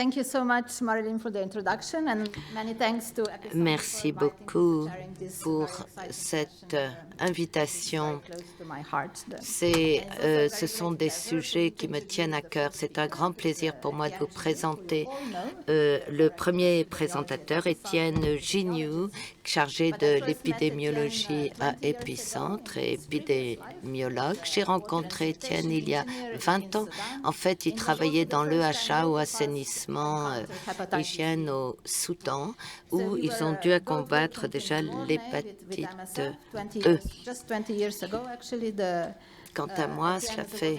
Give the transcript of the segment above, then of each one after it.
Thank you so much, Marilyn, for the introduction, and many thanks to Epicenter Merci for beaucoup sharing this pour very exciting cette session, invitation. very close to my heart. Ce sont des sujets qui me tiennent à cœur. C'est un grand plaisir pour moi de vous présenter le premier présentateur, Étienne Gignoux, chargé de l'épidémiologie à Épicentre et épidémiologue. J'ai rencontré Étienne il y a 20 ans. En fait, il travaillait dans l'EHA au assainissement, hygiène au Soudan, où ils ont dû combattre déjà l'hépatite E. Quant à moi, cela fait...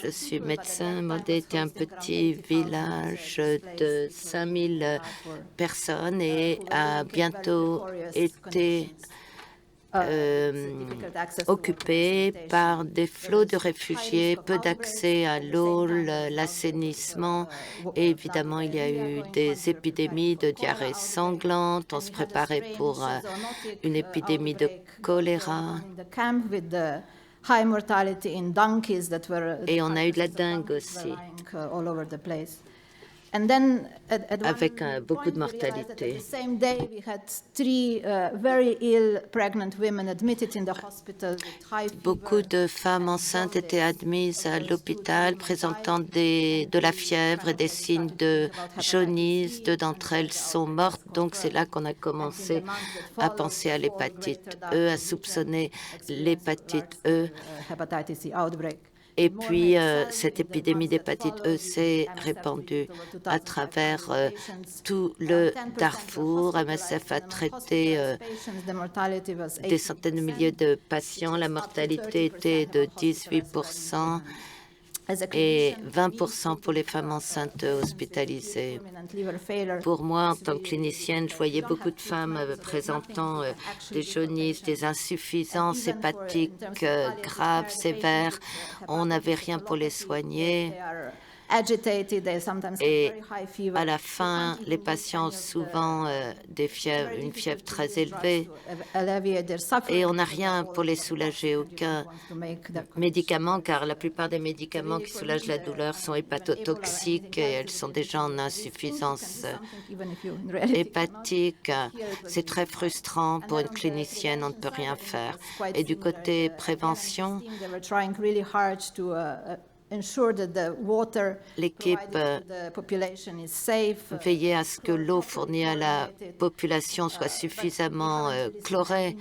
Je suis médecin. Modé était un petit village de 5000 personnes et a bientôt été occupé par des flots de réfugiés, peu d'accès à l'eau, l'assainissement. Et évidemment, il y a eu des épidémies de diarrhée sanglante. On se préparait pour une épidémie de choléra. Et on a eu de la dengue aussi, avec beaucoup de mortalité. Beaucoup de femmes enceintes étaient admises à l'hôpital présentant de la fièvre et des signes de jaunisse. 2 d'entre elles sont mortes, donc c'est là qu'on a commencé à penser à l'hépatite E, à soupçonner l'hépatite E. Et puis, cette épidémie d'hépatite E s'est répandue à travers tout le Darfour. MSF a traité des centaines de milliers de patients. La mortalité était de 18% et 20% pour les femmes enceintes hospitalisées. Pour moi, en tant que clinicienne, je voyais beaucoup de femmes présentant des jaunisses, des insuffisances hépatiques graves, sévères. On n'avait rien pour les soigner. Et à la fin, les patients ont souvent une fièvre très élevée et on n'a rien pour les soulager, aucun médicament, car la plupart des médicaments qui soulagent la douleur sont hépatotoxiques et elles sont déjà en insuffisance hépatique. C'est très frustrant pour une clinicienne, on ne peut rien faire. Et du côté prévention, l'équipe veillait à ce que l'eau fournie à la population soit suffisamment chlorée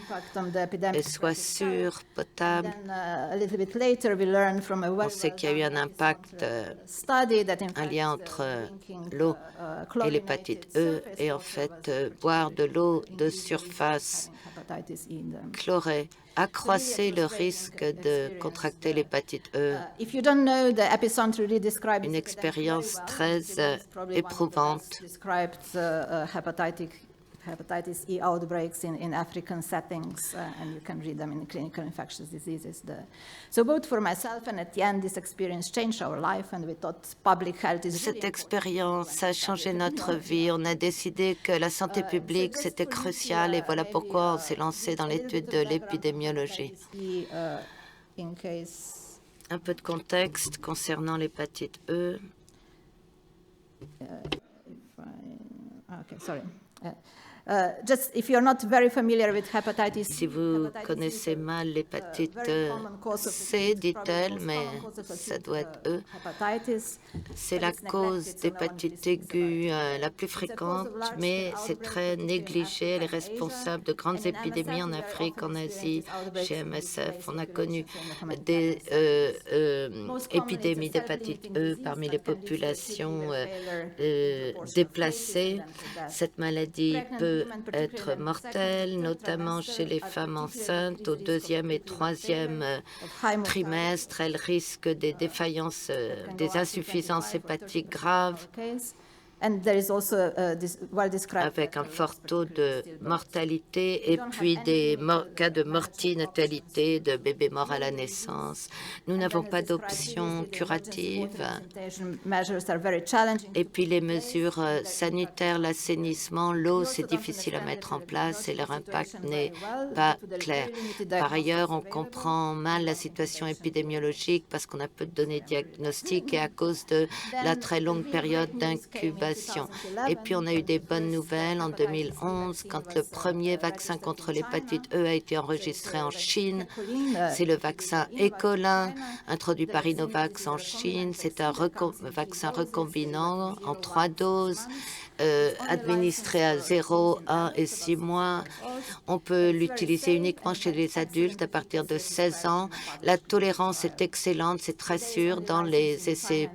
et soit sûre, potable. On sait qu'il y a eu un impact, un lien entre l'eau et l'hépatite E, et en fait, boire de l'eau de surface chlorée accroissait le risque de contracter l'hépatite E. Une expérience très éprouvante. Hepatitis E outbreaks in African settings, and you can read them in Clinical Infectious Diseases. So both for myself and Etienne, this experience changed our life, and we thought public health is Cette expérience a changé notre vie. On a décidé que la santé publique, c'était crucial, et voilà pourquoi on s'est lancé dans l'étude de l'épidémiologie. Un peu de contexte concernant l'hépatite E. Si vous connaissez mal l'hépatite C, dit-elle, mais ça doit être E. C'est la cause d'hépatite aiguë la plus fréquente, mais c'est très négligé. Elle est responsable de grandes épidémies en Afrique, en Asie, chez MSF. On a connu des épidémies d'hépatite E parmi les populations déplacées. Cette maladie peut être mortelle, notamment chez les femmes enceintes au 2e et 3e trimestre. Elles risquent des défaillances, des insuffisances hépatiques graves. avec un fort taux de mortalité et puis des cas de mortinatalité, de bébés morts à la naissance. Nous n'avons pas d'option curative. Et puis les mesures sanitaires, l'assainissement, l'eau, c'est difficile à mettre en place et leur impact n'est pas clair. Par ailleurs, on comprend mal la situation épidémiologique parce qu'on a peu de données diagnostiques et à cause de la très longue période d'incubation. Et puis, on a eu des bonnes nouvelles en 2011, quand le premier vaccin contre l'hépatite E a été enregistré en Chine. C'est le vaccin Ecolin, introduit par Innovax en Chine. C'est un vaccin recombinant en 3 doses. Administré à 0, 1 et 6 mois. On peut l'utiliser uniquement chez les adultes à partir de 16 ans. La tolérance est excellente, c'est très sûr dans les essais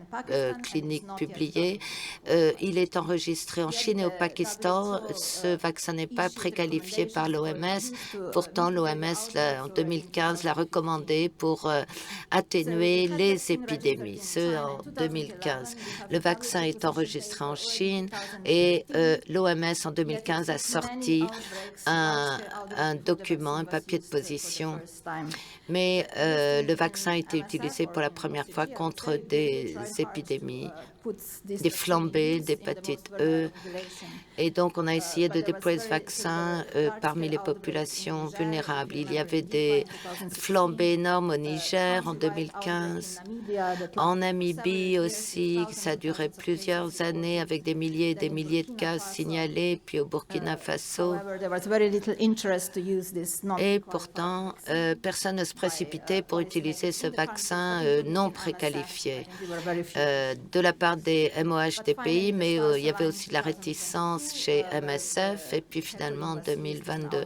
cliniques publiés. Il est enregistré en Chine et au Pakistan. Ce vaccin n'est pas préqualifié par l'OMS. Pourtant, l'OMS, en 2015, l'a recommandé pour atténuer les épidémies, ce en 2015. Le vaccin est enregistré en Chine et l'OMS en 2015 a sorti un document, un papier de position. Mais le vaccin a été utilisé pour la première fois contre des épidémies, des flambées d'hépatite E. Et donc, on a essayé de déployer ce vaccin parmi les populations vulnérables. Il y avait des flambées énormes au Niger en 2015. En Namibie aussi, ça a duré plusieurs années avec des milliers et des milliers de cas signalés, puis au Burkina Faso. Et pourtant, personne ne se précipitait pour utiliser ce vaccin non préqualifié de la part des MOH des pays, mais il y avait aussi de la réticence chez MSF. Et puis finalement, en 2022,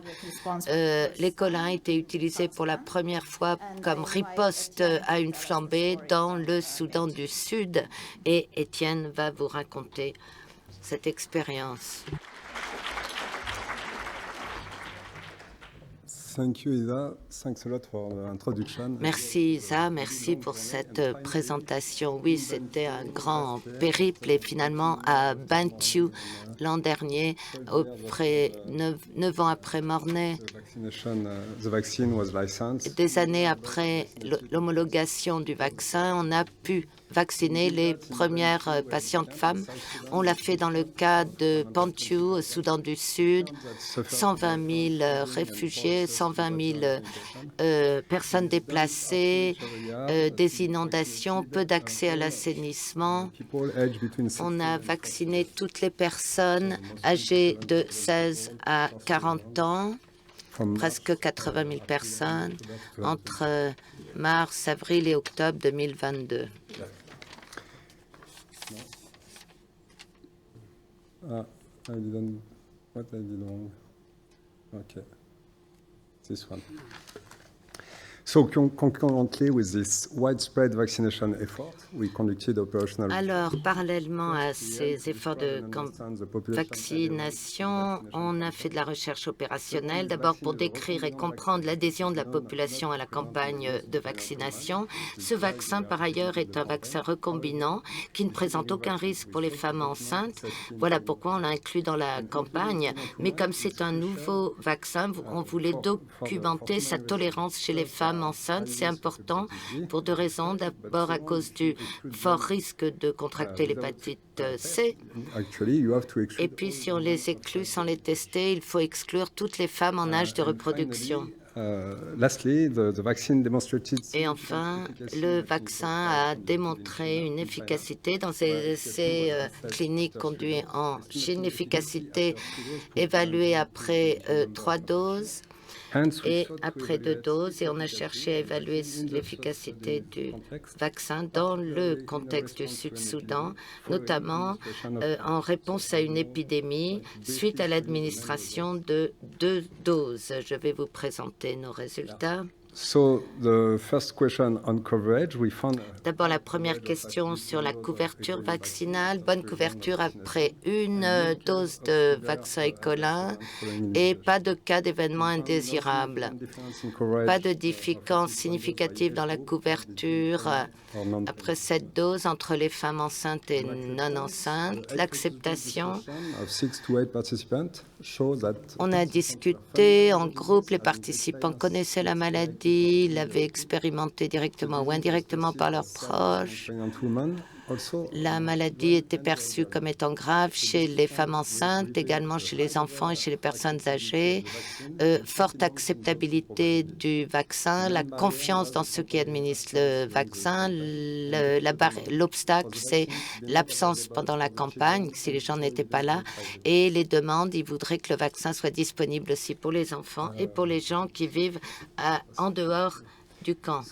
l'Ecolin a été utilisé pour la première fois comme riposte à une flambée dans le Soudan du Sud. Et Étienne va vous raconter cette expérience. Merci Isa, merci pour cette présentation. Oui, c'était un grand périple et finalement à Bantu l'an dernier, 9 ans après Mornay, des années après l'homologation du vaccin, on a pu vacciner les premières patientes femmes. On l'a fait dans le cas de Bantu, au Soudan du Sud, 120 000 réfugiés, 120 000 personnes déplacées, des inondations, peu d'accès à l'assainissement. On a vacciné toutes les personnes âgées de 16 à 40 ans, presque 80 000 personnes, entre mars, avril et octobre 2022. I didn't. What I did wrong? Okay, this one. So concurrently with this widespread vaccination effort, we conducted operational. Alors, parallèlement à ces efforts de vaccination, on a fait de la recherche opérationnelle, d'abord pour décrire et comprendre l'adhésion de la population à la campagne de vaccination. Ce vaccin, par ailleurs, est un vaccin recombinant qui ne présente aucun risque pour les femmes enceintes. Voilà pourquoi on l'a inclus dans la campagne. Mais comme c'est un nouveau vaccin, on voulait documenter sa tolérance chez les femmes enceintes. C'est important pour 2 raisons. D'abord, à cause du fort risque de contracter l'hépatite C. Et puis, si on les exclut sans les tester, il faut exclure toutes les femmes en âge de reproduction. Et enfin, le vaccin a démontré une efficacité dans ces essais cliniques conduits en Chine, l'efficacité évaluée après 3 doses. Et après 2 doses, et on a cherché à évaluer l'efficacité du vaccin dans le contexte du Sud-Soudan, notamment en réponse à une épidémie suite à l'administration de 2 doses. Je vais vous présenter nos résultats. So the first question on coverage, we found D'abord, la première question sur la couverture vaccinale. Bonne couverture après une dose de vaccin écolin et pas de cas d'événements indésirables. Pas de différence significative dans la couverture après cette dose entre les femmes enceintes et non enceintes. L'acceptation, on a discuté en groupe, les participants connaissaient la maladie, l'avaient expérimenté directement ou indirectement par leurs proches. La maladie était perçue comme étant grave chez les femmes enceintes, également chez les enfants et chez les personnes âgées. Forte acceptabilité du vaccin, la confiance dans ceux qui administrent le vaccin. L'obstacle, c'est l'absence pendant la campagne, si les gens n'étaient pas là. Et les demandes, ils voudraient que le vaccin soit disponible aussi pour les enfants et pour les gens qui vivent en dehors du camp.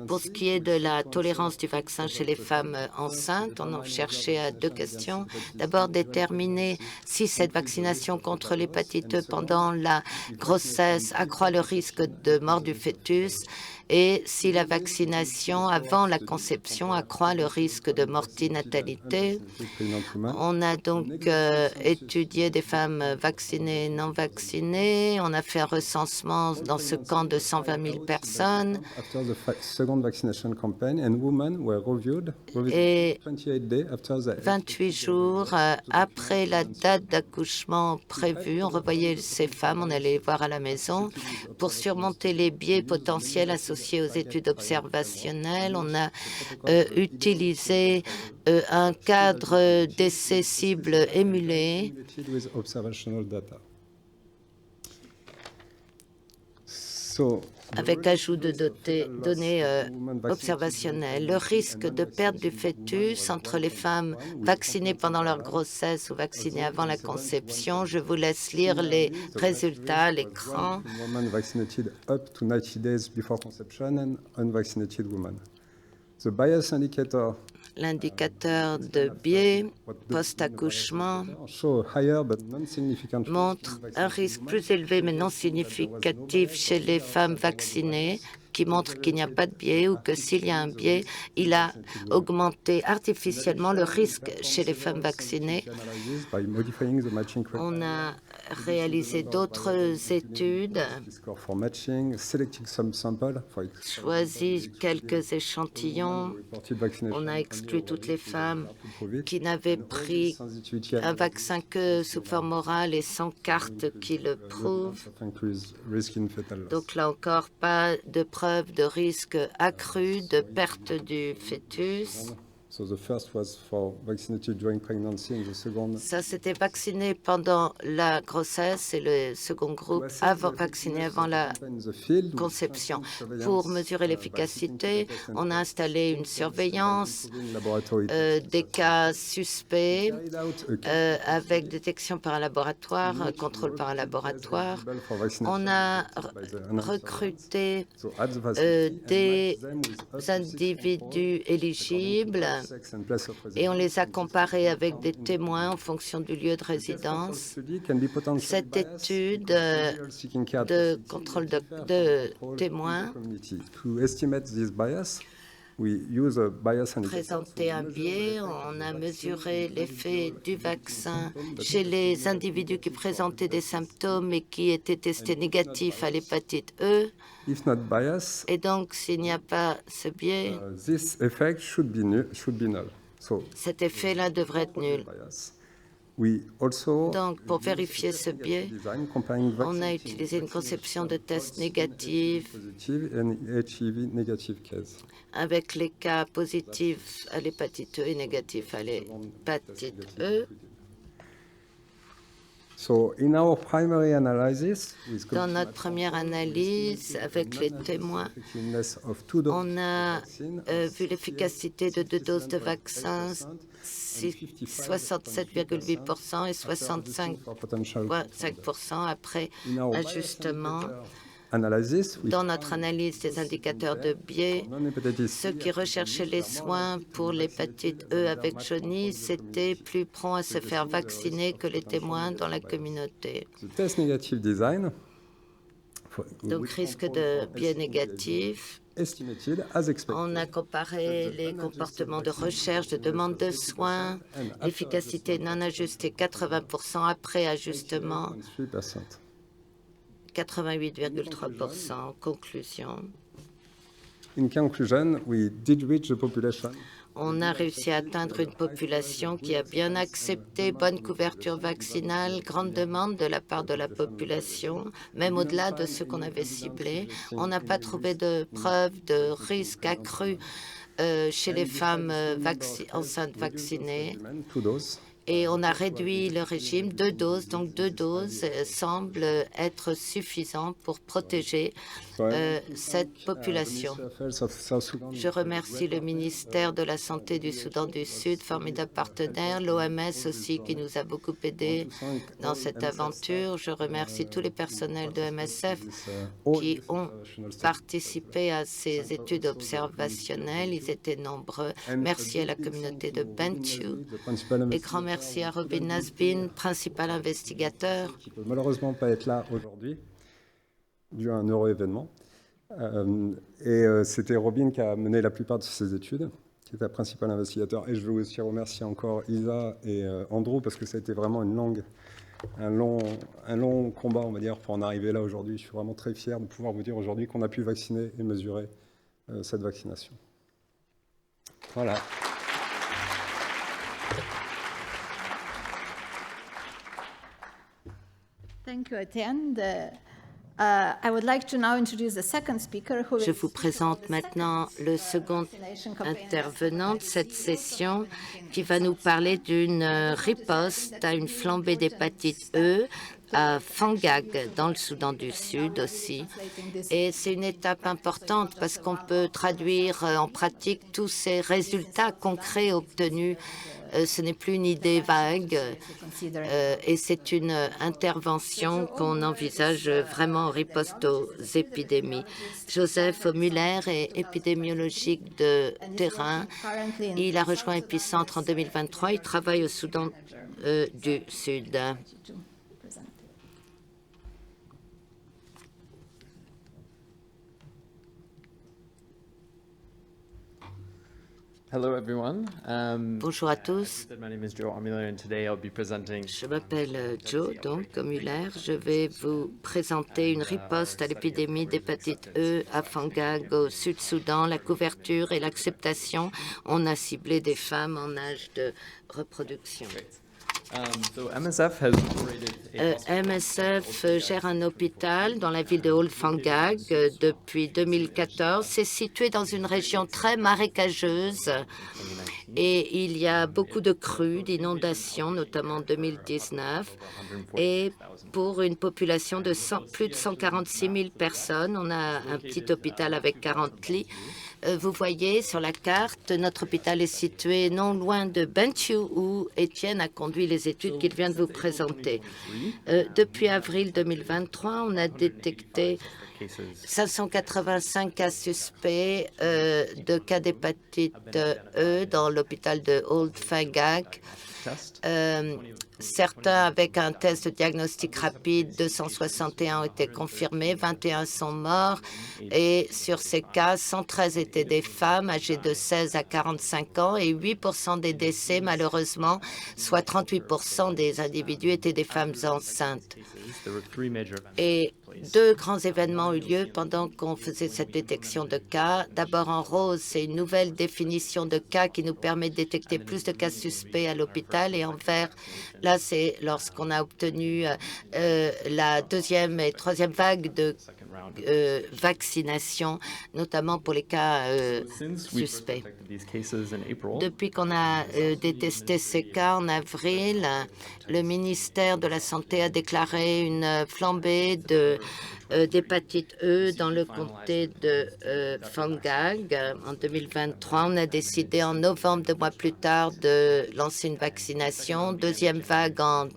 Pour ce qui est de la tolérance du vaccin chez les femmes enceintes, on a cherché à deux questions. D'abord, déterminer si cette vaccination contre l'hépatite E pendant la grossesse accroît le risque de mort du fœtus et si la vaccination avant la conception accroît le risque de mortinatalité. On a donc étudié des femmes vaccinées et non vaccinées. On a fait un recensement dans ce camp de 120 000 personnes. Et 28 jours après la date d'accouchement prévue, on revoyait ces femmes, on allait les voir à la maison. Pour surmonter les biais potentiels associés aux études observationnelles, on a utilisé un cadre d'essai cible émulé. Avec ajout de données observationnelles. Le risque de perte du fœtus entre les femmes vaccinées pendant leur grossesse ou vaccinées avant la conception. Je vous laisse lire les résultats à l'écran. L'indicateur de biais post-accouchement montre un risque plus élevé mais non significatif chez les femmes vaccinées, qui montre qu'il n'y a pas de biais ou que s'il y a un biais, il a augmenté artificiellement le risque chez les femmes vaccinées. On a réalisé d'autres études, choisi quelques échantillons. On a exclu toutes les femmes qui n'avaient pris un vaccin que sous forme orale et sans carte qui le prouve. Donc là encore, pas de preuve de risque accru de perte du fœtus. Ça, c'était vacciné pendant la grossesse et le second groupe vacciné avant la conception. Pour mesurer l'efficacité, on a installé une surveillance des cas suspects avec détection par un laboratoire, contrôle par un laboratoire. On a recruté des individus éligibles et on les a comparés avec des témoins en fonction du lieu de résidence. Cette étude de contrôle de témoins présentait un biais. On a mesuré l'effet du vaccin chez les individus qui présentaient des symptômes et qui étaient testés négatifs à l'hépatite E. Et donc, s'il n'y a pas ce biais, cet effet-là devrait être nul. Donc, pour vérifier ce biais, on a utilisé une conception de tests négatifs avec les cas positifs à l'hépatite E et négatifs à l'hépatite E. Dans notre première analyse avec les témoins, on a vu l'efficacité de 2 doses de vaccin, 67,8% et 65,5% après ajustement. Dans notre analyse des indicateurs de biais, ceux qui recherchaient les soins pour l'hépatite E avec jaunisse étaient plus prompts à se faire vacciner que les témoins dans la communauté. Donc, risque de biais négatif. On a comparé les comportements de recherche, de demande de soins, l'efficacité non ajustée 80% après ajustement 88,3%. Conclusion. In conclusion, we did reach the population. On a réussi à atteindre une population qui a bien accepté, bonne couverture vaccinale, grande demande de la part de la population, même au-delà de ce qu'on avait ciblé. On n'a pas trouvé de preuves de risque accru chez les femmes enceintes vaccinées. Et on a réduit le régime, 2 doses, donc 2 doses semblent être suffisantes pour protéger cette population. Je remercie le ministère de la Santé du Soudan du Sud, formidable partenaire, l'OMS aussi qui nous a beaucoup aidés dans cette aventure. Je remercie tous les personnels de MSF qui ont participé à ces études observationnelles. Ils étaient nombreux. Merci à la communauté de Bentiu et grand merci à Robin Nasbin, principal investigateur. Qui ne peut malheureusement pas être là aujourd'hui, dû à un heureux événement. C'était Robin qui a mené la plupart de ces études, qui était principal investigateur. Et je veux aussi remercier encore Isa et Andrew, parce que ça a été vraiment un long combat, on va dire, pour en arriver là aujourd'hui. Je suis vraiment très fier de pouvoir vous dire aujourd'hui qu'on a pu vacciner et mesurer cette vaccination. Voilà. Thank you, Etienne. I would like to now introduce the second speaker who Je vous présente maintenant le second intervenant de cette session qui va nous parler d'une riposte à une flambée d'hépatite E à Fangag, dans le Soudan du Sud aussi. Et c'est une étape importante parce qu'on peut traduire en pratique tous ces résultats concrets obtenus. Ce n'est plus une idée vague et c'est une intervention qu'on envisage vraiment en riposte aux épidémies. Joseph Muller est épidémiologique de terrain. Il a rejoint Épicentre en 2023. Il travaille au Soudan du Sud. Hello everyone. Bonjour à tous. My name is Joe Muller and today I'll be presenting. Je m'appelle Joe, donc Muller. Je vais vous présenter une riposte à l'épidémie d'hépatite E à Fangag au Sud-Soudan, la couverture et l'acceptation. On a ciblé des femmes en âge de reproduction. MSF gère un hôpital dans la ville de Old Fangag depuis 2014. C'est situé dans une région très marécageuse et il y a beaucoup de crues, d'inondations, notamment en 2019. Et pour une population de plus de 146 000 personnes, on a un petit hôpital avec 40 lits. Vous voyez sur la carte, notre hôpital est situé non loin de Bentiu, où Étienne a conduit les études qu'il vient de vous présenter. Depuis avril 2023, on a détecté 585 cas suspects de cas d'hépatite E dans l'hôpital de Old Fangag. Certains avec un test de diagnostic rapide, 261 ont été confirmés, 21 sont morts et sur ces cas, 113 étaient des femmes âgées de 16 à 45 ans et 8% des décès, malheureusement, soit 38% des individus étaient des femmes enceintes. Et 2 grands événements ont eu lieu pendant qu'on faisait cette détection de cas. D'abord en rose, c'est une nouvelle définition de cas qui nous permet de détecter plus de cas suspects à l'hôpital. Et en vert, là, c'est lorsqu'on a obtenu la deuxième et troisième vague de vaccination, notamment pour les cas suspects. Depuis qu'on a détesté ces cas en avril, le ministère de la Santé a déclaré une flambée d'hépatite E dans le comté de Fangag. En 2023, on a décidé en novembre, 2 mois plus tard, de lancer une vaccination. Deuxième vague en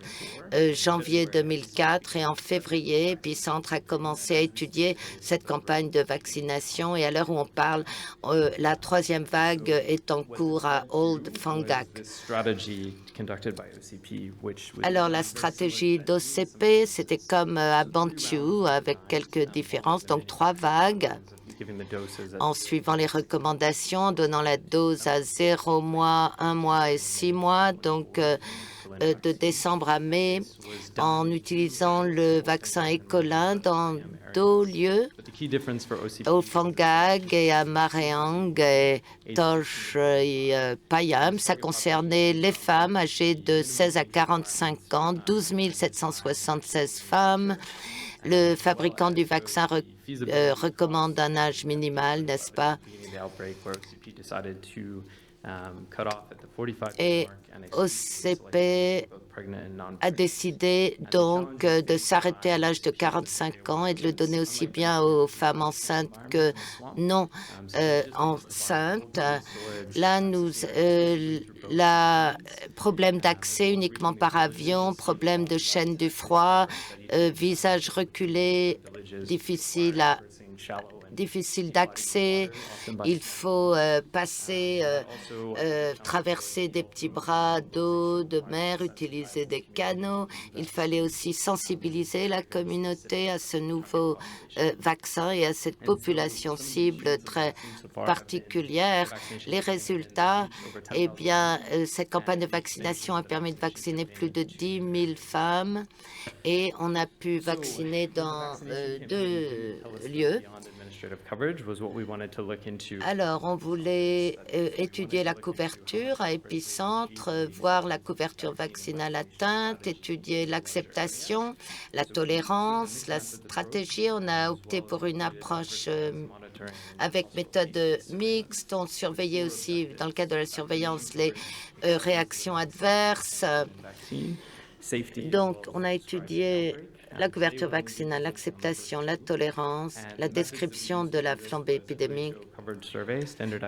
janvier 2004 et en février, Épicentre a commencé à étudier étudié cette campagne de vaccination. Et à l'heure où on parle, la troisième vague est en cours à Old Fangak. Alors, la stratégie d'OCP, c'était comme à Bantu, avec quelques différences, donc 3 vagues, en suivant les recommandations, en donnant la dose à 0 mois, 1 mois et 6 mois, donc de décembre à mai, en utilisant le vaccin Écolin dans 2 lieux, au Fangag et à Mareang et Tosh et Payam. Ça concernait les femmes âgées de 16 à 45 ans, 12 776 femmes. Le fabricant du vaccin recommande un âge minimal, n'est-ce pas? Et OCP a décidé donc de s'arrêter à l'âge de 45 ans et de le donner aussi bien aux femmes enceintes que non enceintes. Là, problème d'accès uniquement par avion, problème de chaîne du froid, visage reculé, difficile d'accès, il faut traverser des petits bras d'eau, de mer, utiliser des canaux. Il fallait aussi sensibiliser la communauté à ce nouveau vaccin et à cette population cible très particulière. Les résultats, eh bien, cette campagne de vaccination a permis de vacciner plus de 10 000 femmes et on a pu vacciner dans 2 lieux. Alors, on voulait étudier la couverture à épicentre, voir la couverture vaccinale atteinte, étudier l'acceptation, la tolérance, la stratégie. On a opté pour une approche avec méthode mixte. On surveillait aussi, dans le cadre de la surveillance, les réactions adverses. Donc, on a étudié la couverture vaccinale, l'acceptation, la tolérance, la description de la flambée épidémique.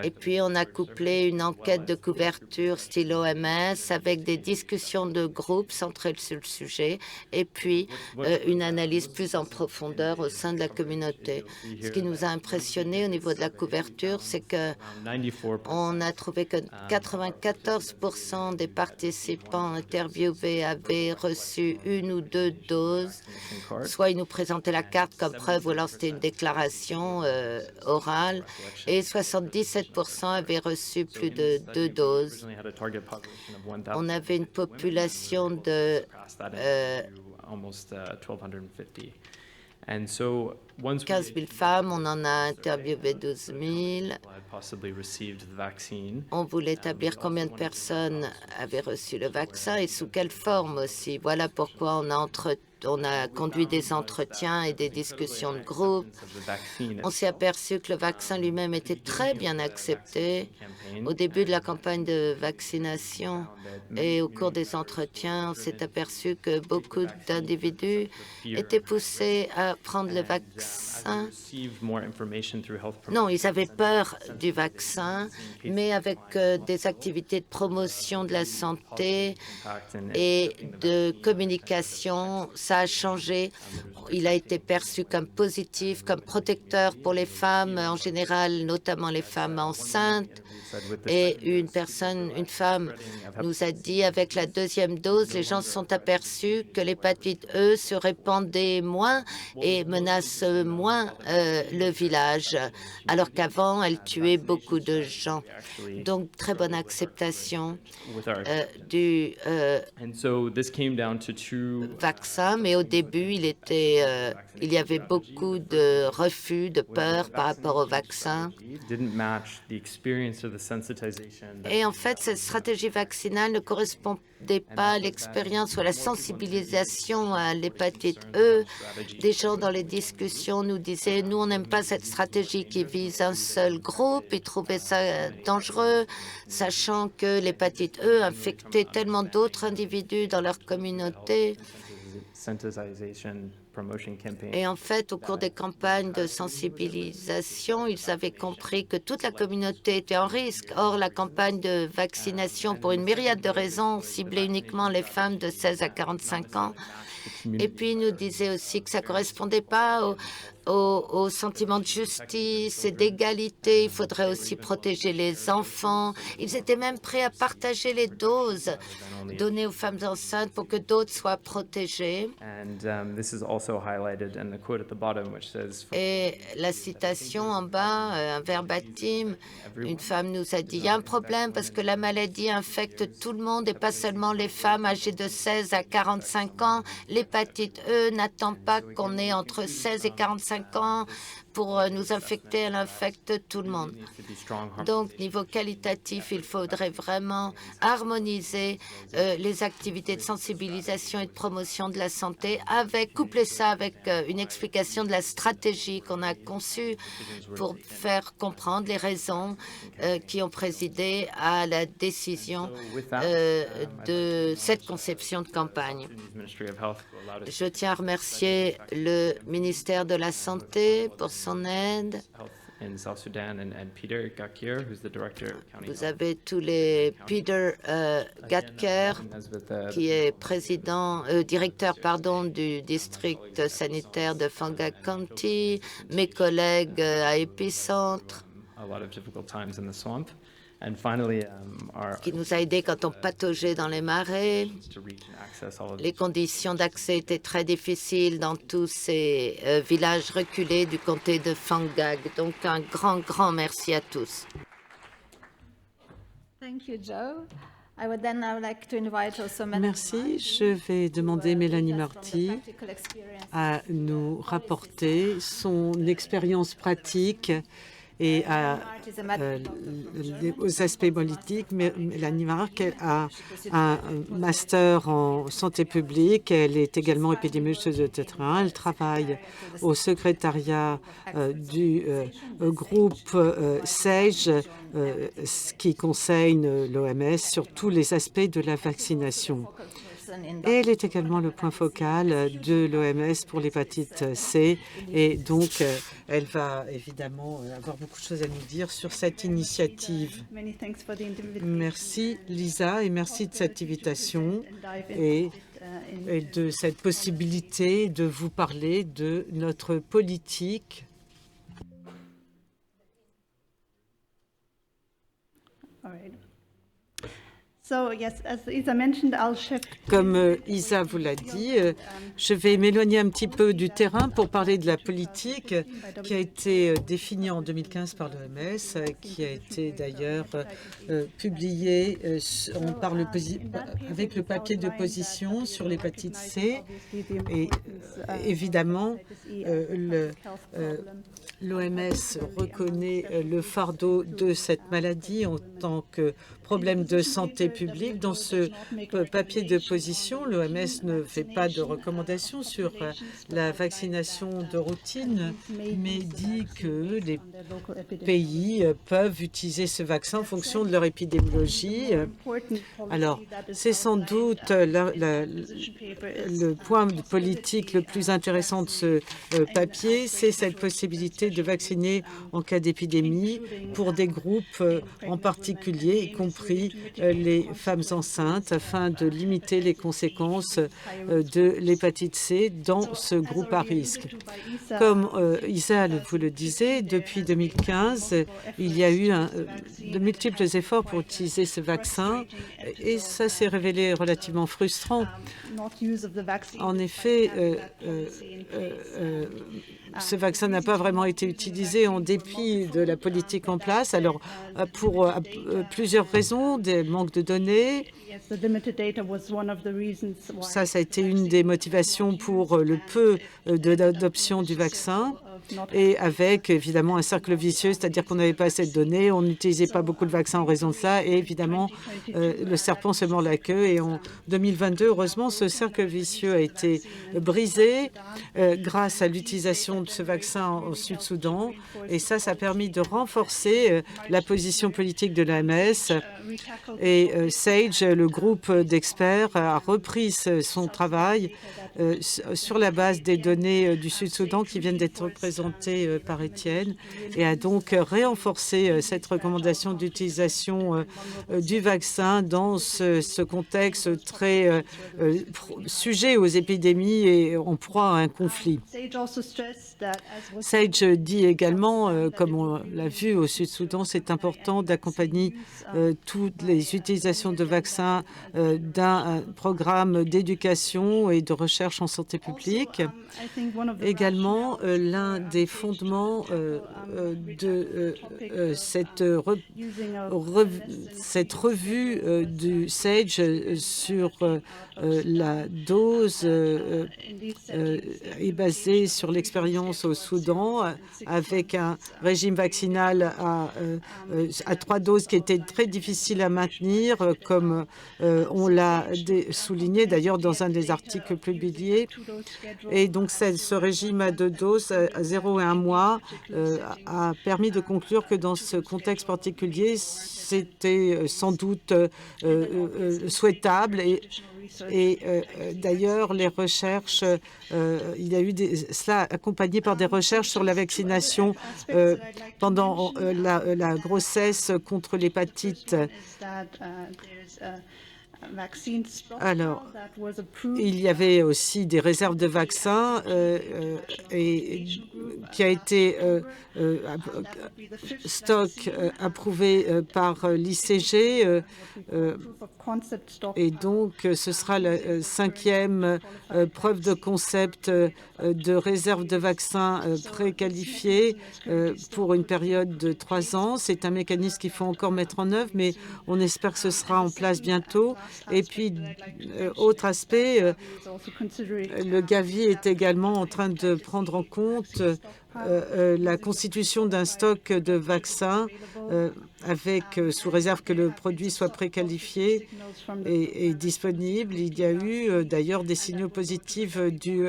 Et puis, on a couplé une enquête de couverture style OMS avec des discussions de groupe centrées sur le sujet et puis une analyse plus en profondeur au sein de la communauté. Ce qui nous a impressionné au niveau de la couverture, c'est que on a trouvé que 94% des participants interviewés avaient reçu 1 ou 2 doses. Soit ils nous présentaient la carte comme preuve ou alors c'était une déclaration orale. Et 77% avaient reçu plus de 2 doses. On avait une population de 15 000 femmes, on en a interviewé 12 000. On voulait établir combien de personnes avaient reçu le vaccin et sous quelle forme aussi. Voilà pourquoi on a conduit des entretiens et des discussions de groupe. On s'est aperçu que le vaccin lui-même était très bien accepté au début de la campagne de vaccination et au cours des entretiens, on s'est aperçu que beaucoup d'individus étaient poussés à prendre le vaccin. Non, ils avaient peur du vaccin, mais avec des activités de promotion de la santé et de communication, ça a changé. Il a été perçu comme positif, comme protecteur pour les femmes en général, notamment les femmes enceintes. Et une femme nous a dit, avec la 2e dose, les gens se sont aperçus que l'hépatite E se répandait moins et menace moins le village, alors qu'avant, elle tuait beaucoup de gens. Donc, très bonne acceptation du vaccin, mais au début, il y avait beaucoup de refus, de peur par rapport au vaccin. Et en fait, cette stratégie vaccinale ne correspondait pas à l'expérience ou à la sensibilisation à l'hépatite E. Des gens dans les discussions nous disaient, nous, on n'aime pas cette stratégie qui vise un seul groupe. Ils trouvaient ça dangereux, sachant que l'hépatite E infectait tellement d'autres individus dans leur communauté. Et en fait, au cours des campagnes de sensibilisation, ils avaient compris que toute la communauté était en risque. Or, la campagne de vaccination, pour une myriade de raisons, ciblait uniquement les femmes de 16 à 45 ans. Et puis, ils nous disaient aussi que ça ne correspondait pas au sentiment de justice et d'égalité. Il faudrait aussi protéger les enfants. Ils étaient même prêts à partager les doses données aux femmes enceintes pour que d'autres soient protégées. This is also highlighted in the quote at the bottom, which says, Et la citation en bas, un verbatim, une femme nous a dit « Il y a un problème parce que la maladie infecte tout le monde et pas seulement les femmes âgées de 16 à 45 ans. L'hépatite E n'attend pas qu'on ait entre 16 et 45 ans pour nous infecter, elle infecte tout le monde. » Donc, niveau qualitatif, il faudrait vraiment harmoniser les activités de sensibilisation et de promotion de la santé, coupler ça avec une explication de la stratégie qu'on a conçue pour faire comprendre les raisons qui ont présidé à la décision de cette conception de campagne. Je tiens à remercier le ministère de la Santé pour son aide. Vous avez tous les Peter Gatker, qui est directeur du district sanitaire de Fanga County, mes collègues à Épicentre, qui nous a aidés quand on pataugeait dans les marais. Les conditions d'accès étaient très difficiles dans tous ces villages reculés du comté de Fangag. Donc, un grand merci à tous. Merci. Je vais demander Mélanie Marty à nous rapporter son expérience pratique et aux aspects politiques. Mélanie Marc a un master en santé publique. Elle est également épidémiologiste de terrain. Elle travaille au secrétariat du groupe SAGE, qui conseille l'OMS sur tous les aspects de la vaccination. Et elle est également le point focal de l'OMS pour l'hépatite C. Et donc, elle va évidemment avoir beaucoup de choses à nous dire sur cette initiative. Merci, Lisa, et merci de cette invitation et de cette possibilité de vous parler de notre politique. Comme Isa vous l'a dit, je vais m'éloigner un petit peu du terrain pour parler de la politique qui a été définie en 2015 par l'OMS, qui a été d'ailleurs publiée avec le papier de position sur l'hépatite C. Et évidemment, l'OMS reconnaît le fardeau de cette maladie en tant que problème de santé publique. Dans ce papier de position, l'OMS ne fait pas de recommandations sur la vaccination de routine, mais dit que les pays peuvent utiliser ce vaccin en fonction de leur épidémiologie. Alors, c'est sans doute le point politique le plus intéressant de ce papier, c'est cette possibilité de vacciner en cas d'épidémie pour des groupes en particulier, y compris les femmes enceintes, afin de limiter les conséquences de l'hépatite C dans ce groupe à risque. Comme Isa vous le disait, depuis 2015, il y a eu de multiples efforts pour utiliser ce vaccin et ça s'est révélé relativement frustrant. En effet, ce vaccin n'a pas vraiment été utilisé en dépit de la politique en place. Alors, pour plusieurs raisons, des manques de données. Ça a été une des motivations pour le peu d'adoption du vaccin. Et avec évidemment un cercle vicieux, c'est-à-dire qu'on n'avait pas assez de données, on n'utilisait pas beaucoup de vaccins en raison de ça, et évidemment le serpent se mord la queue. Et en 2022, heureusement, ce cercle vicieux a été brisé grâce à l'utilisation de ce vaccin au Sud-Soudan, et ça a permis de renforcer la position politique de l'OMS. Et SAGE, le groupe d'experts, a repris son travail sur la base des données du Sud-Soudan qui viennent d'être présentées présentée par Étienne et a donc renforcé cette recommandation d'utilisation du vaccin dans ce contexte très sujet aux épidémies et en proie à un conflit. Sage dit également, comme on l'a vu au Sud-Soudan, c'est important d'accompagner toutes les utilisations de vaccins d'un programme d'éducation et de recherche en santé publique. Également, l'un des fondements de cette revue du SAGE sur la dose est basée sur l'expérience au Soudan avec un régime vaccinal à 3 doses qui était très difficile à maintenir, comme on l'a souligné d'ailleurs dans un des articles publiés. Et donc ce régime à 2 doses, à 0 et 1 mois, a permis de conclure que dans ce contexte particulier, c'était sans doute souhaitable. Et d'ailleurs, les recherches, il y a eu cela accompagné par des recherches sur la vaccination pendant la grossesse contre l'hépatite. Alors, il y avait aussi des réserves de vaccins qui a été stock approuvé par l'ICG et donc ce sera la 5e preuve de concept de réserve de vaccins préqualifiés pour une période de 3 ans. C'est un mécanisme qu'il faut encore mettre en œuvre, mais on espère que ce sera en place bientôt. Et puis, autre aspect, le Gavi est également en train de prendre en compte la constitution d'un stock de vaccins avec, sous réserve que le produit soit préqualifié et disponible. Il y a eu d'ailleurs des signaux positifs du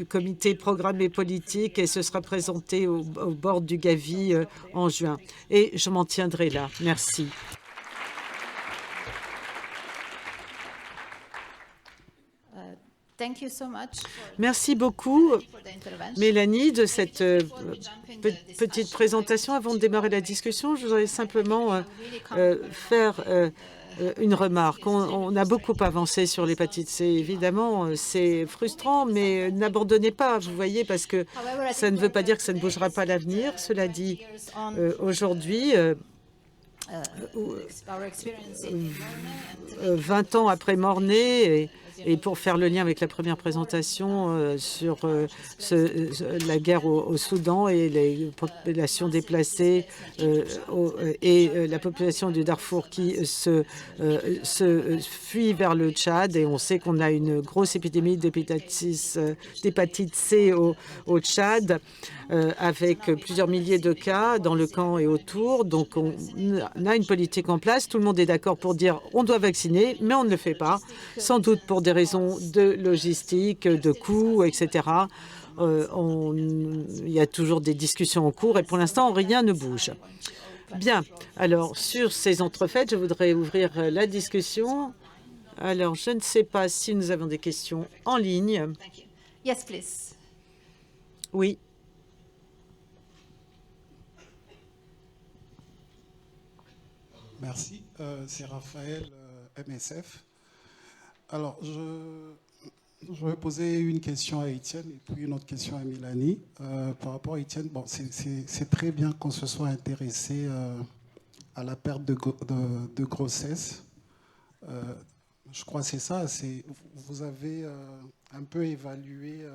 comité programme et politique et ce sera présenté au bord du Gavi en juin. Et je m'en tiendrai là. Merci. Merci beaucoup, Mélanie, de cette petite présentation. Avant de démarrer la discussion, je voudrais simplement faire une remarque. On a beaucoup avancé sur l'hépatite C. Évidemment, c'est frustrant, mais n'abandonnez pas, vous voyez, parce que ça ne veut pas dire que ça ne bougera pas à l'avenir. Cela dit, aujourd'hui, 20 ans après Mornay, et pour faire le lien avec la première présentation sur la guerre au Soudan et les populations déplacées et la population du Darfour qui se fuit vers le Tchad. Et on sait qu'on a une grosse épidémie d'hépatite C au Tchad avec plusieurs milliers de cas dans le camp et autour. Donc on a une politique en place. Tout le monde est d'accord pour dire on doit vacciner, mais on ne le fait pas, sans doute pour des raisons de logistique, de coûts, etc. Il y a toujours des discussions en cours et pour l'instant, rien ne bouge. Bien. Alors, sur ces entrefaites, je voudrais ouvrir la discussion. Alors, je ne sais pas si nous avons des questions en ligne. Yes, please. Oui. Merci. C'est Raphaël, MSF. Alors, je vais poser une question à Étienne et puis une autre question à Mélanie. Par rapport à Étienne, bon, c'est très bien qu'on se soit intéressé à la perte de grossesse. Je crois que c'est ça. Vous avez un peu évalué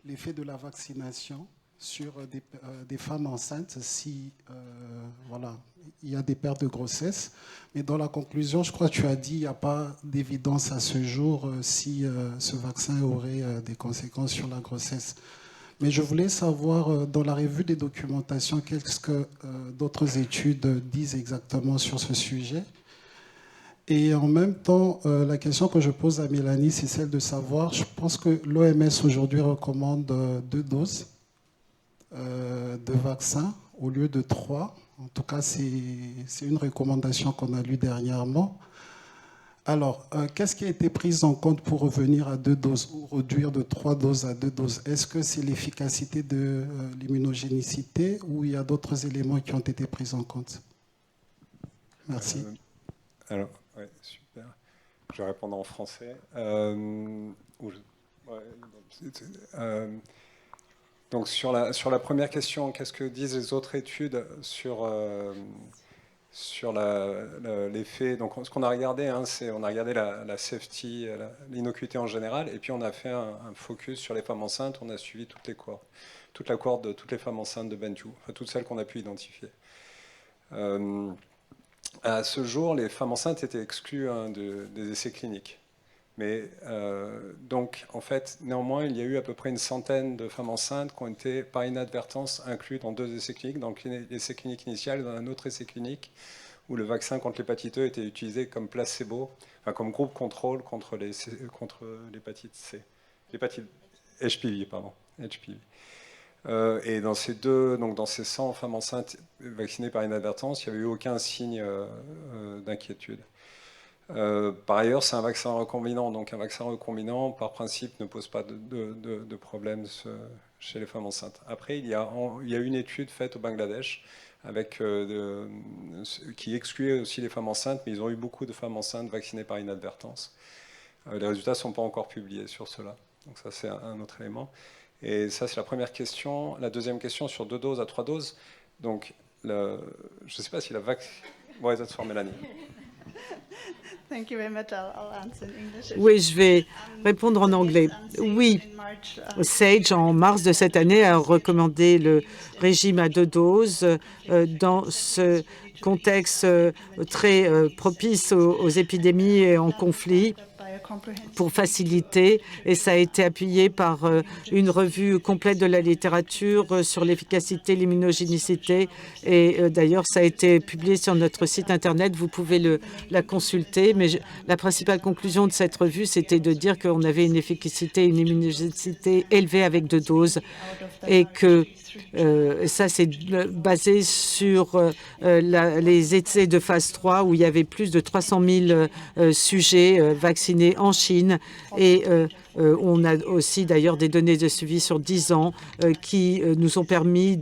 l'effet de la vaccination sur des femmes enceintes si voilà, il y a des pertes de grossesse. Mais dans la conclusion, je crois que tu as dit qu'il n'y a pas d'évidence à ce jour si ce vaccin aurait des conséquences sur la grossesse. Mais je voulais savoir, dans la revue des documentations, qu'est-ce que d'autres études disent exactement sur ce sujet. Et en même temps, la question que je pose à Mélanie, c'est celle de savoir, je pense que l'OMS aujourd'hui recommande 2 doses de vaccin au lieu de 3. En tout cas, c'est une recommandation qu'on a lue dernièrement. Alors, qu'est-ce qui a été pris en compte pour revenir à 2 doses ou réduire de 3 doses à 2 doses? Est-ce que c'est l'efficacité de l'immunogénicité ou il y a d'autres éléments qui ont été pris en compte? Merci. Alors, ouais, super. Je vais répondre en français. Donc, sur la première question, qu'est-ce que disent les autres études sur l'effet? Donc, ce qu'on a regardé, c'est on a regardé la safety, l'innocuité en général, et puis on a fait un focus sur les femmes enceintes. On a suivi toute la cohorte de toutes les femmes enceintes de Bentiu, enfin toutes celles qu'on a pu identifier. À ce jour, les femmes enceintes étaient exclues des essais cliniques. Mais donc, en fait, néanmoins, il y a eu à peu près une centaine de femmes enceintes qui ont été, par inadvertance, incluses dans 2 essais cliniques, dans l'essai clinique initial et dans un autre essai clinique, où le vaccin contre l'hépatite E était utilisé comme placebo, enfin comme groupe contrôle contre l'hépatite C. L'hépatite HPV, pardon. HPV. Et dans ces 100 femmes enceintes vaccinées par inadvertance, il n'y avait eu aucun signe d'inquiétude. Par ailleurs, c'est un vaccin recombinant, donc un vaccin recombinant, par principe, ne pose pas de problème chez les femmes enceintes. Après, il y a une étude faite au Bangladesh qui excluait aussi les femmes enceintes, mais ils ont eu beaucoup de femmes enceintes vaccinées par inadvertance. Les résultats ne sont pas encore publiés sur cela, donc ça c'est un autre élément. Et ça, c'est la première question. La deuxième question, sur 2 doses à 3 doses. Donc, je ne sais pas si la vaccine... Ouais, that's for Mélanie. Thank you very much. I'll answer in English. Oui, je vais répondre en anglais. Oui, SAGE, en mars de cette année, a recommandé le régime à 2 doses dans ce contexte très propice aux épidémies et en conflit, pour faciliter, et ça a été appuyé par une revue complète de la littérature sur l'efficacité, l'immunogénicité, et d'ailleurs ça a été publié sur notre site internet, vous pouvez la consulter, mais la principale conclusion de cette revue, c'était de dire qu'on avait une efficacité, une immunogénicité élevée avec 2 doses, et que ça c'est basé sur les essais de phase 3 où il y avait plus de 300 000 sujets vaccinés en Chine, et on a aussi d'ailleurs des données de suivi sur 10 ans qui nous ont permis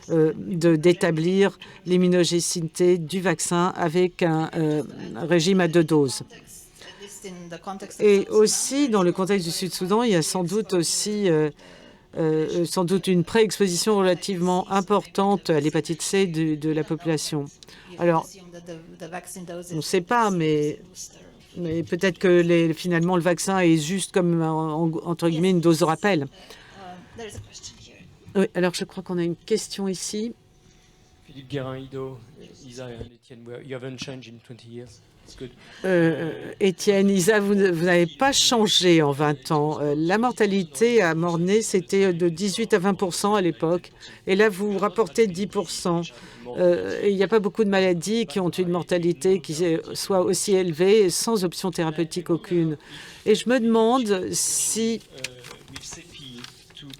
d'établir l'immunogénicité du vaccin avec un régime à 2 doses. Et aussi, dans le contexte du Sud-Soudan, il y a sans doute aussi une pré-exposition relativement importante à l'hépatite C de la population. Alors, on ne sait pas, mais peut-être que finalement le vaccin est juste comme, entre guillemets, une dose de rappel. Oui, alors je crois qu'on a une question ici. Philippe Guérin, Ido, Isa et Étienne, you haven't changed in 20 years. Étienne, Isa, vous n'avez pas changé en 20 ans. La mortalité à mort-né, c'était de 18 à 20% à l'époque. Et là, vous rapportez 10%. Il n'y a pas beaucoup de maladies qui ont une mortalité qui soit aussi élevée sans option thérapeutique aucune. Et je me demande si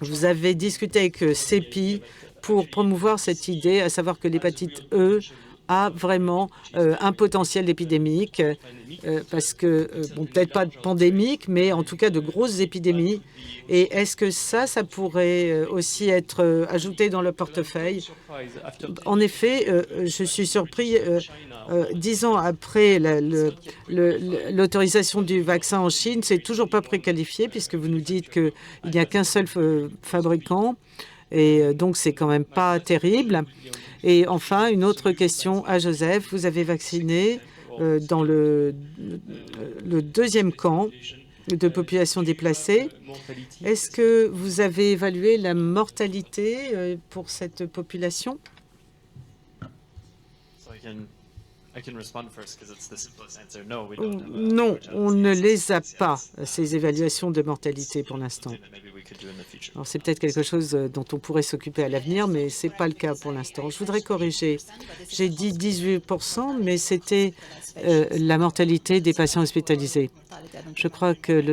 vous avez discuté avec CEPI pour promouvoir cette idée, à savoir que l'hépatite E a vraiment un potentiel épidémique, parce que, bon, peut-être pas pandémique, mais en tout cas de grosses épidémies. Et est-ce que ça pourrait aussi être ajouté dans le portefeuille? En effet, je suis surpris, 10 ans après l'autorisation du vaccin en Chine, c'est toujours pas préqualifié, puisque vous nous dites qu'il n'y a qu'un seul fabricant, et donc c'est quand même pas terrible. Et enfin, une autre question à Joseph. Vous avez vacciné dans le 2e camp de population déplacée. Est-ce que vous avez évalué la mortalité pour cette population? Non, on ne les a pas, ces évaluations de mortalité pour l'instant. Alors c'est peut-être quelque chose dont on pourrait s'occuper à l'avenir, mais ce n'est pas le cas pour l'instant. Je voudrais corriger. J'ai dit 18%, mais c'était la mortalité des patients hospitalisés. Je crois que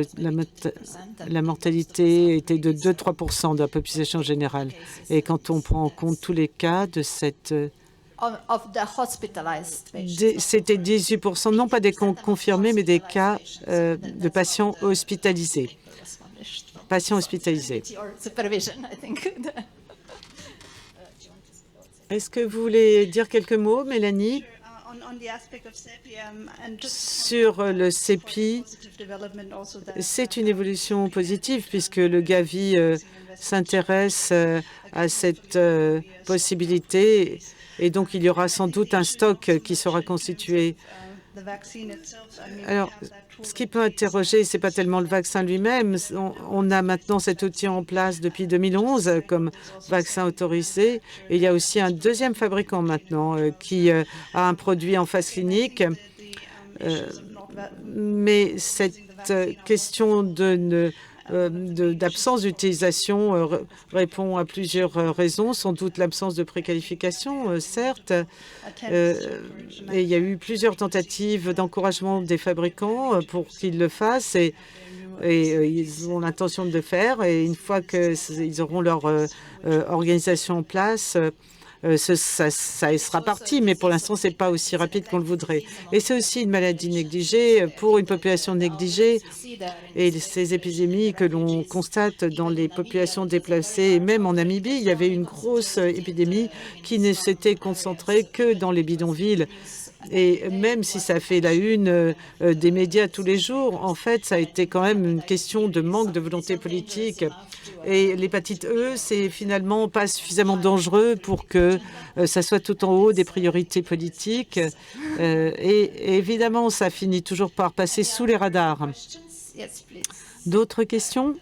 la mortalité était de 2-3% de la population générale. Et quand on prend en compte tous les cas de cette of the hospitalized patients. C'était 18%, non pas des confirmés, mais des cas de patients hospitalisés. Patients hospitalisés. Or supervision, I think. Est-ce que vous voulez dire quelques mots, Mélanie, On the aspect of CEPI, and just sur le CEPI? positive development also that C'est une évolution positive puisque le Gavi s'intéresse à cette possibilité et donc il y aura sans doute un stock qui sera constitué. the vaccine itself, I mean, Alors, we have that tool ce qui peut interroger, c'est pas tellement le vaccin lui-même. On a maintenant cet outil en place depuis 2011 comme vaccin autorisé. Et il y a aussi un deuxième fabricant maintenant qui a un produit en phase clinique. Mais cette question d'absence d'utilisation répond à plusieurs raisons. Sans doute l'absence de préqualification, certes. Et il y a eu plusieurs tentatives d'encouragement des fabricants pour qu'ils le fassent. Et ils ont l'intention de le faire. Et une fois qu'ils auront leur organisation en place, ça sera parti, mais pour l'instant, ce n'est pas aussi rapide qu'on le voudrait. Et c'est aussi une maladie négligée pour une population négligée. Et ces épidémies que l'on constate dans les populations déplacées, et même en Namibie, il y avait une grosse épidémie qui ne s'était concentrée que dans les bidonvilles. Et même si ça fait la une des médias tous les jours, en fait, ça a été quand même une question de manque de volonté politique. Et l'hépatite E, c'est finalement pas suffisamment dangereux pour que ça soit tout en haut des priorités politiques. Et évidemment, ça finit toujours par passer sous les radars. D'autres questions?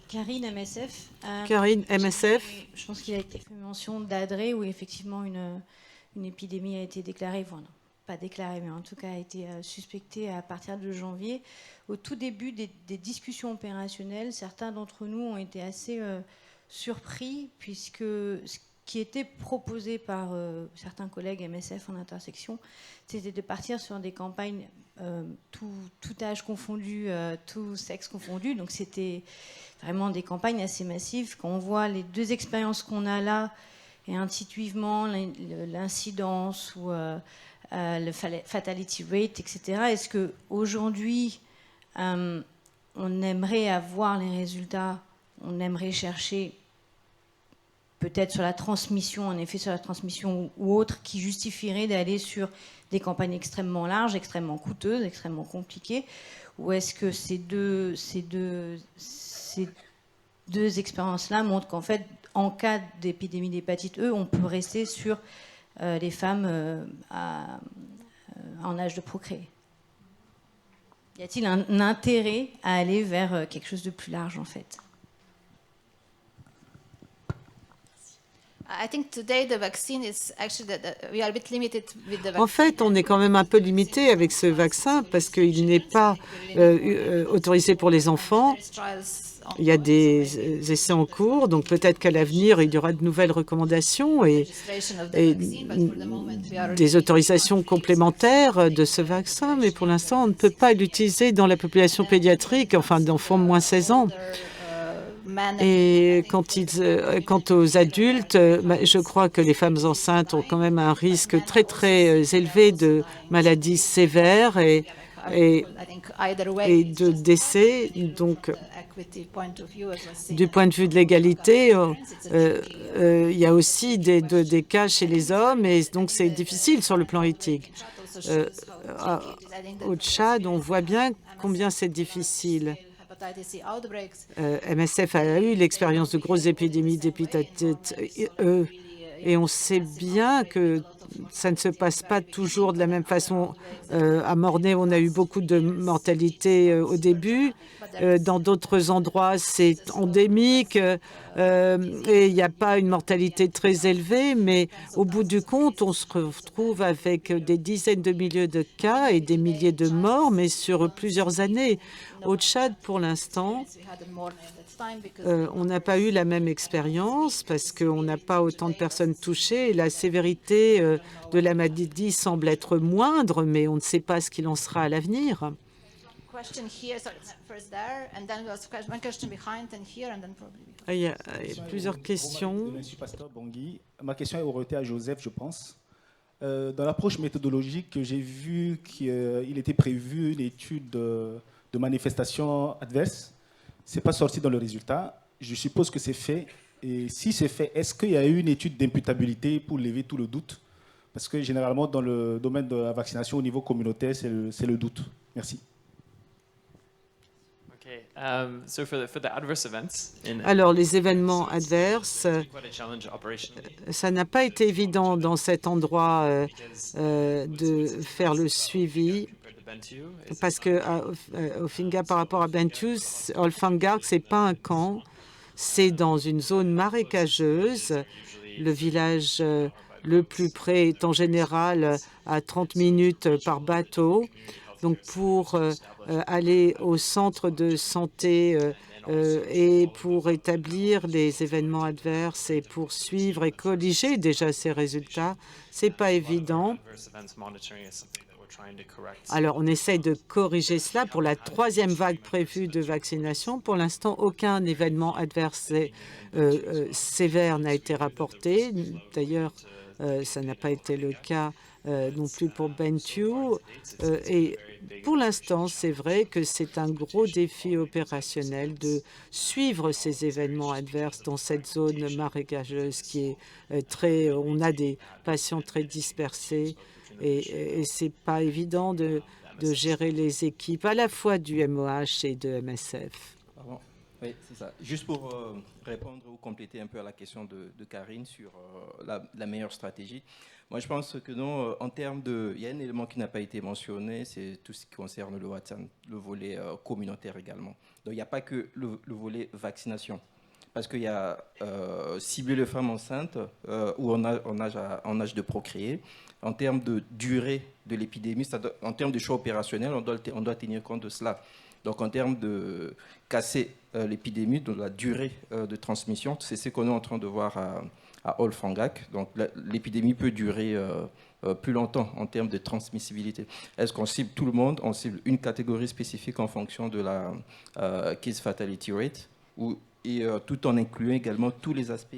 Karine, MSF. Karine, MSF. Je pense qu'il a été fait mention d'Adré, où effectivement une épidémie a été déclarée, enfin, non, pas déclarée, mais en tout cas a été suspectée à partir de janvier. Au tout début des discussions opérationnelles, certains d'entre nous ont été assez surpris, puisque ce qui était proposé par certains collègues MSF en intersection, c'était de partir sur des campagnes tout âge confondu, tout sexe confondu. Donc c'était vraiment des campagnes assez massives. Quand on voit les deux expériences qu'on a là, et intuitivement l'incidence ou le fatality rate, etc. Est-ce qu'aujourd'hui, on aimerait avoir les résultats, on aimerait chercher peut-être sur la transmission, en effet sur la transmission ou autre, qui justifierait d'aller sur des campagnes extrêmement larges, extrêmement coûteuses, extrêmement compliquées, ou est-ce que ces deux expériences-là montrent qu'en fait, en cas d'épidémie d'hépatite E, on peut rester sur les femmes en âge de procréer? Y a-t-il un intérêt à aller vers quelque chose de plus large, en fait? En fait, on est quand même un peu limité avec ce vaccin parce qu'il n'est pas autorisé pour les enfants. Il y a des essais en cours, donc peut-être qu'à l'avenir, il y aura de nouvelles recommandations et des autorisations complémentaires de ce vaccin. Mais pour l'instant, on ne peut pas l'utiliser dans la population pédiatrique, enfin d'enfants de moins 16 ans. Et quant aux adultes, je crois que les femmes enceintes ont quand même un risque très, très élevé de maladies sévères et de décès. Donc, du point de vue de l'égalité, il y a aussi des cas chez les hommes et donc c'est difficile sur le plan éthique. Au Tchad, on voit bien combien c'est difficile. MSF a eu l'expérience de grosses épidémies d'hépatite E et on sait bien que ça ne se passe pas toujours de la même façon. À Mornay, on a eu beaucoup de mortalité au début. Dans d'autres endroits, c'est endémique et il n'y a pas une mortalité très élevée, mais au bout du compte, on se retrouve avec des dizaines de milliers de cas et des milliers de morts, mais sur plusieurs années. Au Tchad, pour l'instant, on n'a pas eu la même expérience parce qu'on n'a pas autant de personnes touchées et la sévérité de la maladie semble être moindre, mais on ne sait pas ce qu'il en sera à l'avenir. Question here, sorry, first there, and then there was one question behind, and here, and then probably. Il y a plusieurs questions. Je suis Pasteur Bangui. Ma question est orientée à Joseph, je pense. Dans l'approche méthodologique, j'ai vu qu'il était prévu l'étude de manifestations adverses. Ce n'est pas sorti dans le résultat. Je suppose que c'est fait. Et si c'est fait, est-ce qu'il y a eu une étude d'imputabilité pour lever tout le doute? Parce que généralement, dans le domaine de la vaccination au niveau communautaire, c'est le doute. Merci. Okay. So for the adverse events, Alors, les événements adverses, quite a challenge operationally. ça n'a pas été évident dans cet endroit de faire le suivi, parce que Ofinga, par rapport à Bentiu, Olfangark, ce n'est pas un camp, c'est dans une zone marécageuse. Le village le plus près est en général à 30 minutes par bateau. Donc, pour aller au centre de santé et pour établir les événements adverses et pour suivre et corriger déjà ces résultats, ce n'est pas évident. Alors, on essaye de corriger cela pour la 3e vague prévue de vaccination. Pour l'instant, aucun événement adverse sévère n'a été rapporté. D'ailleurs, ça n'a pas été le cas non plus pour Bentiu. Et pour l'instant, c'est vrai que c'est un gros défi opérationnel de suivre ces événements adverses dans cette zone marécageuse qui est très... On a des patients très dispersés et ce n'est pas évident de gérer les équipes à la fois du MOH et de MSF. Pardon. Oui, c'est ça. Juste pour répondre ou compléter un peu à la question de Karine sur la meilleure stratégie. Moi, je pense que non, en termes de... Il y a un élément qui n'a pas été mentionné, c'est tout ce qui concerne le Watson, le volet communautaire également. Donc, il n'y a pas que le volet vaccination. Parce qu'il y a cibler les femmes enceintes ou en âge de procréer. En termes de durée de l'épidémie, en termes de choix opérationnels, on doit tenir compte de cela. Donc, en termes de casser l'épidémie, de la durée de transmission, c'est ce qu'on est en train de voir à Olfangak. Donc, l'épidémie peut durer plus longtemps en termes de transmissibilité. Est-ce qu'on cible tout le monde? On cible une catégorie spécifique en fonction de la case fatality rate, et tout en incluant également tous les aspects,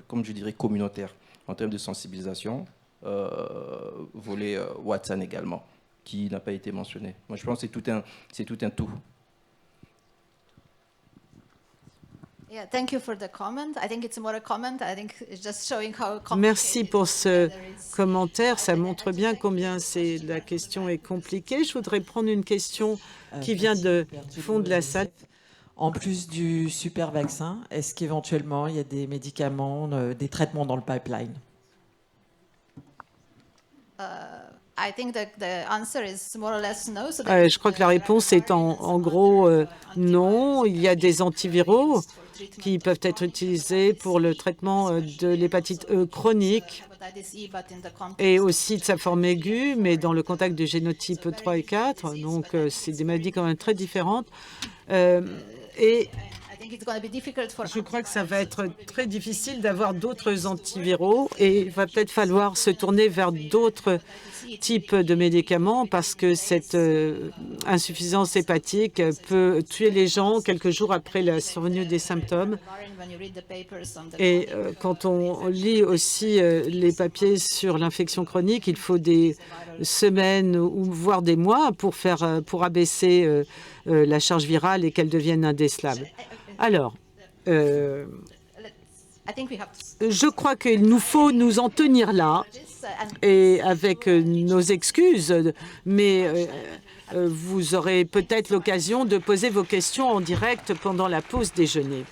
comme je dirais, communautaires, en termes de sensibilisation, volet Watson également, qui n'a pas été mentionné. Moi, je pense que c'est tout un tout. Merci pour ce commentaire. Ça montre bien combien la question est compliquée. Je voudrais prendre une question qui vient du fond de la salle. En plus du super vaccin, est-ce qu'éventuellement il y a des médicaments, des traitements dans le pipeline? Je crois que la réponse est en gros non. Il y a des antiviraux qui peuvent être utilisés pour le traitement de l'hépatite E chronique et aussi de sa forme aiguë, mais dans le contexte du génotype 3 et 4. Donc, c'est des maladies quand même très différentes. Et je crois que ça va être très difficile d'avoir d'autres antiviraux et il va peut-être falloir se tourner vers d'autres types de médicaments parce que cette insuffisance hépatique peut tuer les gens quelques jours après la survenue des symptômes. Et quand on lit aussi les papiers sur l'infection chronique, il faut des semaines ou voire des mois pour abaisser la charge virale et qu'elle devienne indécelable. Alors, je crois qu'il nous faut nous en tenir là et avec nos excuses, mais vous aurez peut-être l'occasion de poser vos questions en direct pendant la pause déjeuner.